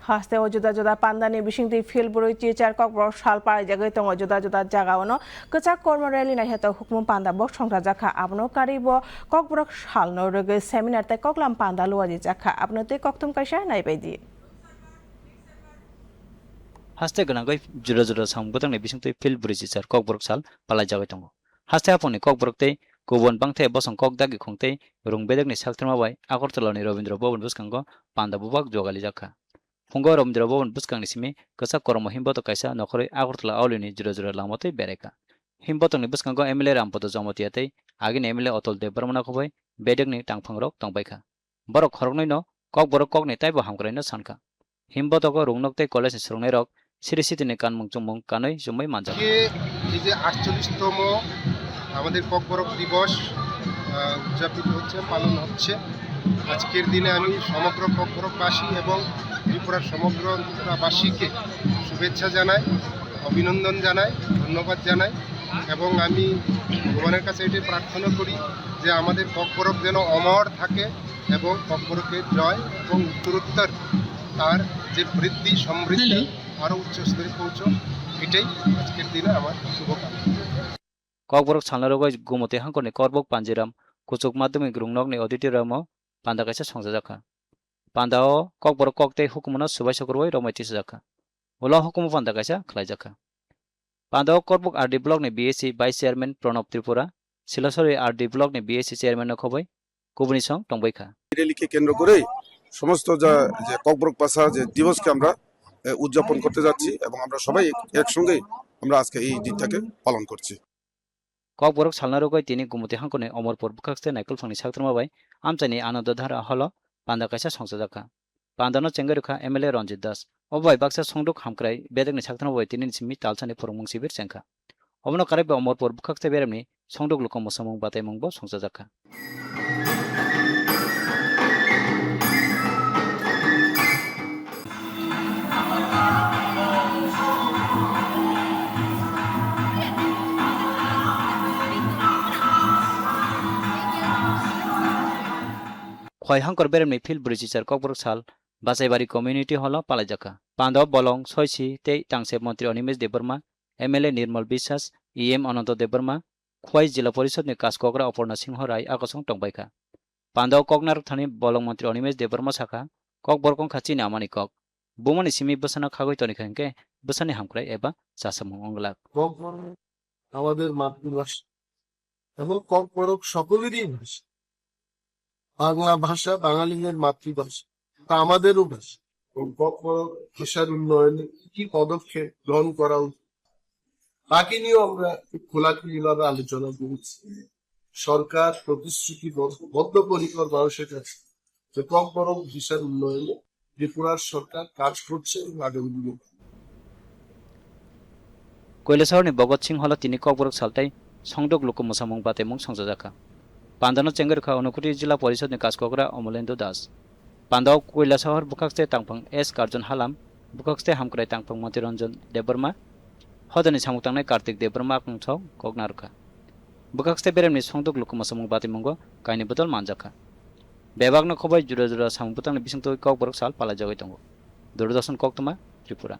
haste o juda juda pandani bisingti filburi chichar kokbrok salpai jagai tongo juda juda jagaono kachak kormo rally na heta hukmun panda bok songra jakha abno karibo kokbrok salno rege seminar tai koklam panda luaji jakha abno te koktum kaisa naibaidi haste ganagai juda juda sambutang ne bisingti filburi chichar kokbrok sal palai jagai tongo haste aponi kokbrok te kubon bangte bosong kok dagi khongte rungbedak ni saltrama bai agortala ni Rabindra Bhavan buskango panda bubak jogali jakha Fungo Rabindra Bhavan buskang ni simi kasa kormo himboto kaisa nokhore agortala aulini jura jura lamote bereka himboto ni buskango MLA Rampoto Jamatiate agin MLA Otol Debarmana khobai bedak ni tangphangrok tongbaikha borok khorgnoi no kok borok kok ni taibo hamkraino sanka himboto ko rungnokte college srungnai rok সিরিসিতে নে কানমুং চুমুং কানই জুমাই মানজা এই যে 48তম আমাদের ককবরক দিবস উদযাপিত হচ্ছে পালন হচ্ছে আজকের দিনে আমি সমগ্র ককবরকবাসী এবং ত্রিপুরার সমগ্র ত্রিপুরাবাসীকে শুভেচ্ছা জানাই অভিনন্দন জানাই ধন্যবাদ জানাই এবং আমি ভগবানের কাছে এটাই প্রার্থনা করি যে আমাদের ককবরক যেন অমর থাকে এবং ককবরকের জয় এবং উত্তরোত্তর তার যে বৃদ্ধি সমৃদ্ধি আরো উচ্চ স্তরে পৌঁছো এটাই আজকের দিনে আমার শুভকামনা ককবরক সালনারগৈ গুমতে হাঙ্কনে করবক পাঞ্জিরাম কুচুক মাধ্যমিক রুংনকনি অডিটোরিয়ামও পান্দা কাইসা সংজাজাখা পান্দাও ককবরক ককতে হুকুমনা সুবাই সকরবই রমাইতিস জাখা উলা হুকুম পান্দা কাইসা খলাইজাখা পান্দাও করবক আরডি ব্লকনি BSC vice chairman Pranab Tripura সিলাসরি আরডি ব্লকনি বিএসসি চেয়ারম্যান খবই কুবনি সং টংবাইখা রেলিকে কেন্দ্র করে সমস্ত যে ককবরক পাশা যে দিবসকে আমরা উদযাপন করতে যাচ্ছি এবং আমরা সবাই একসঙ্গে আমরা আজকে এই দিনটাকে পালন করছি ককবরক সালনারগৈ তিনি গুমতে হাঙ্কনে অমরপুর বুখাক্সতে নাইকল ফাংনি সাকত্রমাবাই আমচানি আনন্দধারা হল পান্দা কাইসা সংজাজাখা পান্দানো চেঙ্গারুখা MLA রঞ্জিত দাস অবাই বাক্সা সংদুক হামক্রাই বেদকনি সাকত্রমাবাই তিনি সিমি তালসানি ফরমুং শিবির চেঙ্খা অবনো কারাইবে অমরপুর বুখাক্সতে বেরেমনি সংদুক লুকম মোসামুং বাতাইমুংবো সংজাজাখা খয় হাঙ্কর বেরেমনি ফিল ব্রিজিচার ককবরক সাল বাসাইবাড়ি কমিউনিটি হল পালাইজাখা পান্ডব বলং ছয়সি তেই টাংসে মন্ত্রী অনিমেষ দেববর্মা MLA নির্মল বিশ্বাস EM অনন্ত দেববর্মা খোয়াই জেলা পরিষদনি কাসকগ্রা অপর্ণা সিংহ রায় আকসং টংবাইখা পান্ডব ককনার থানি বলং মন্ত্রী অনিমেষ দেববর্মা শাখা ককবরকং খাচিনি আমানি কক বুমানি সিমি বসানা খাগৈ তনিখাঙ্কে বসানি হামক্রাই এবা চাসামুং অংলাক আমাদের মাতৃভাষা এবং ককবরক সকলেরই ভাষা বাংলা ভাষা বাঙালিদের মাতৃভাষা তা আমাদেরও ভাষা ককবরক ভাষার উন্নয়নে কি পদক্ষেপ গ্রহণ করা উচিত তাকে নিয়েও আমরা খোলাখুলিভাবে আলোচনা করেছি সরকার প্রতিশ্রুতি বদ্ধপরিকর মানুষের কাছে যে ককবরক ভাষার উন্নয়নে ত্রিপুরার সরকার কাজ করছে এবং আগামী দিনে কৈলাসহরনি ভগৎ সিং হল তিনি ককবরক সালতাই সংদক লুকুম মোসামুং বাতাইমুং সংজাজাখা পান্দানো চেঙ্গারুখা অনুকুটি জিলা পরিষদনি কাসকগ্রা অমলেন্দু দাস পান্দাও কৈলাসহর বুখাক্সতে তাংফাং S কার্জন হালাম বুখাক্সতে হামক্রাই তাংফাং মতিরঞ্জন দেববর্মা হদনি সামুকতাংনাই কার্তিক দেববর্মা আকংছাও ককনারুখা বুখাক্সতে বেরেমনি সংদক লুকুম মোসামুং বাতাইমুংগো কাইনি বদল মানজাখা বেবাগনো খবই জুরা জুরা সামুকতাংনি বিসংতই ককবরক সাল পালাইজাগৈ তঙ্গো দূরদর্শন কক্তমা ত্রিপুরা।